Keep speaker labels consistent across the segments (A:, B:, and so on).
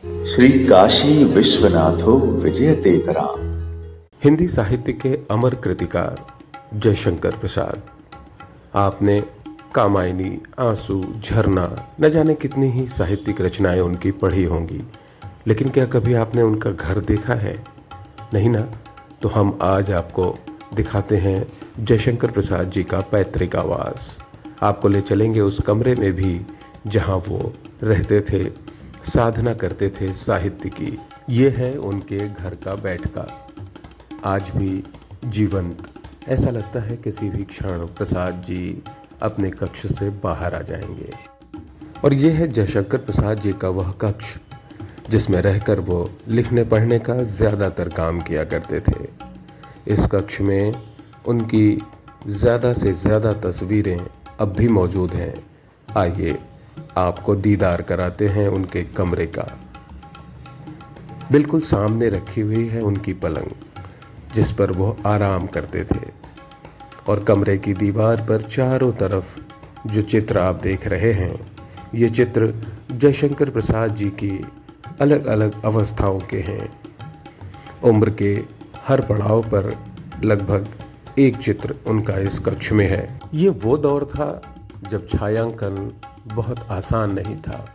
A: श्री काशी विश्वनाथो विजयतेतरा।
B: हिंदी साहित्य के अमर कृतिकार जयशंकर प्रसाद। आपने कामायनी, आंसू, झरना, न जाने कितनी ही साहित्यिक रचनाएं उनकी पढ़ी होंगी, लेकिन क्या कभी आपने उनका घर देखा है? नहीं ना? तो हम आज आपको दिखाते हैं जयशंकर प्रसाद जी का पैतृक आवास। आपको ले चलेंगे उस कमरे में भी जहां वो रहते थे, साधना करते थे साहित्य की। ये है उनके घर का बैठका, आज भी जीवंत। ऐसा लगता है किसी भी क्षण प्रसाद जी अपने कक्ष से बाहर आ जाएंगे। और ये है जयशंकर प्रसाद जी का वह कक्ष जिसमें रहकर वो लिखने पढ़ने का ज़्यादातर काम किया करते थे। इस कक्ष में उनकी ज़्यादा से ज़्यादा तस्वीरें अब भी मौजूद हैं। आइए आपको दीदार कराते हैं उनके कमरे का। बिल्कुल सामने रखी हुई है उनकी पलंग, जिस पर वो आराम करते थे, और कमरे की दीवार पर चारों तरफ जो चित्र आप देख रहे हैं, ये चित्र जयशंकर प्रसाद जी की अलग अलग अवस्थाओं के हैं। उम्र के हर पड़ाव पर लगभग एक चित्र उनका इस कक्ष में है। ये वो दौर था जब छायांकन बहुत आसान नहीं था,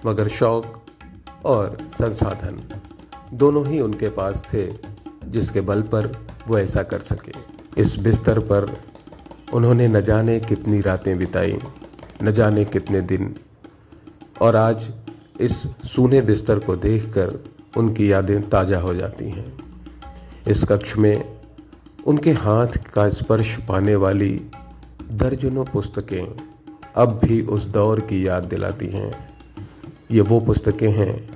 B: मगर शौक और संसाधन दोनों ही उनके पास थे, जिसके बल पर वो ऐसा कर सके। इस बिस्तर पर उन्होंने न जाने कितनी रातें बिताई, न जाने कितने दिन, और आज इस सूने बिस्तर को देखकर उनकी यादें ताज़ा हो जाती हैं। इस कक्ष में उनके हाथ का स्पर्श पाने वाली दर्जनों पुस्तकें अब भी उस दौर की याद दिलाती हैं। ये वो पुस्तकें हैं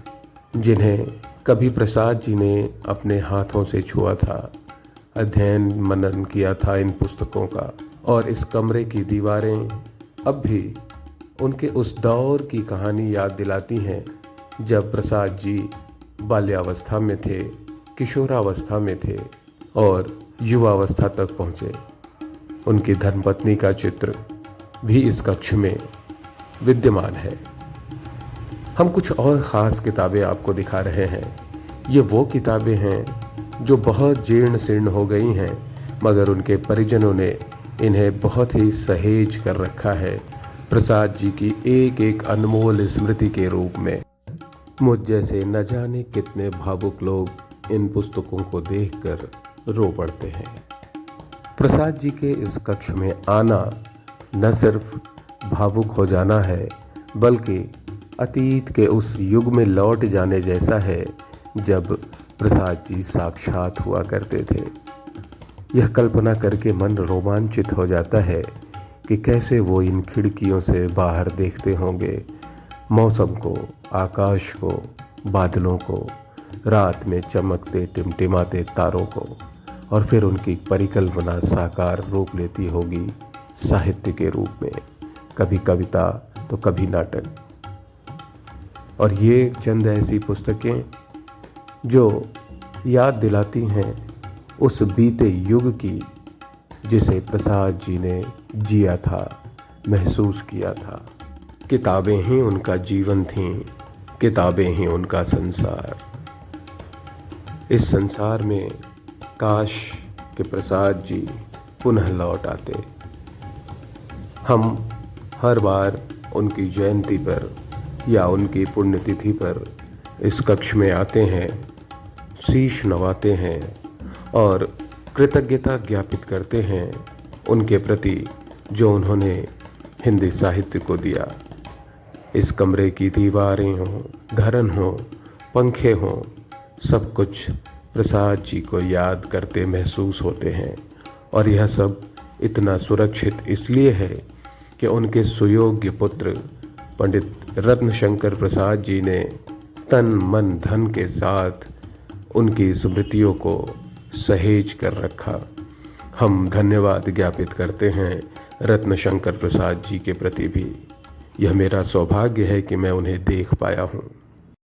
B: जिन्हें कभी प्रसाद जी ने अपने हाथों से छुआ था, अध्ययन मनन किया था इन पुस्तकों का। और इस कमरे की दीवारें अब भी उनके उस दौर की कहानी याद दिलाती हैं जब प्रसाद जी बाल्यावस्था में थे, किशोरावस्था में थे और युवावस्था तक पहुँचे। उनकी धर्मपत्नी का चित्र भी इस कक्ष में विद्यमान है। हम कुछ और ख़ास किताबें आपको दिखा रहे हैं। ये वो किताबें हैं जो बहुत जीर्ण शीर्ण हो गई हैं, मगर उनके परिजनों ने इन्हें बहुत ही सहेज कर रखा है प्रसाद जी की एक एक अनमोल स्मृति के रूप में। मुझ जैसे न जाने कितने भावुक लोग इन पुस्तकों को देखकर रो पड़ते हैं। प्रसाद जी के इस कक्ष में आना न सिर्फ भावुक हो जाना है, बल्कि अतीत के उस युग में लौट जाने जैसा है जब प्रसाद जी साक्षात हुआ करते थे। यह कल्पना करके मन रोमांचित हो जाता है कि कैसे वो इन खिड़कियों से बाहर देखते होंगे, मौसम को, आकाश को, बादलों को, रात में चमकते टिमटिमाते तारों को, और फिर उनकी परिकल्पना साकार रूप लेती होगी साहित्य के रूप में, कभी कविता तो कभी नाटक। और ये चंद ऐसी पुस्तकें जो याद दिलाती हैं उस बीते युग की जिसे प्रसाद जी ने जिया था, महसूस किया था। किताबें ही उनका जीवन थीं, किताबें ही उनका संसार। इस संसार में काश कि प्रसाद जी पुनः लौट आते। हम हर बार उनकी जयंती पर या उनकी पुण्यतिथि पर इस कक्ष में आते हैं, शीश नवाते हैं और कृतज्ञता ज्ञापित करते हैं उनके प्रति जो उन्होंने हिंदी साहित्य को दिया। इस कमरे की दीवारें हों, धरन हो, पंखे हों, सब कुछ प्रसाद जी को याद करते महसूस होते हैं। और यह सब इतना सुरक्षित इसलिए है कि उनके सुयोग्य पुत्र पंडित रत्नशंकर प्रसाद जी ने तन मन धन के साथ उनकी स्मृतियों को सहेज कर रखा। हम धन्यवाद ज्ञापित करते हैं रत्नशंकर प्रसाद जी के प्रति भी। यह मेरा सौभाग्य है कि मैं उन्हें देख पाया हूँ।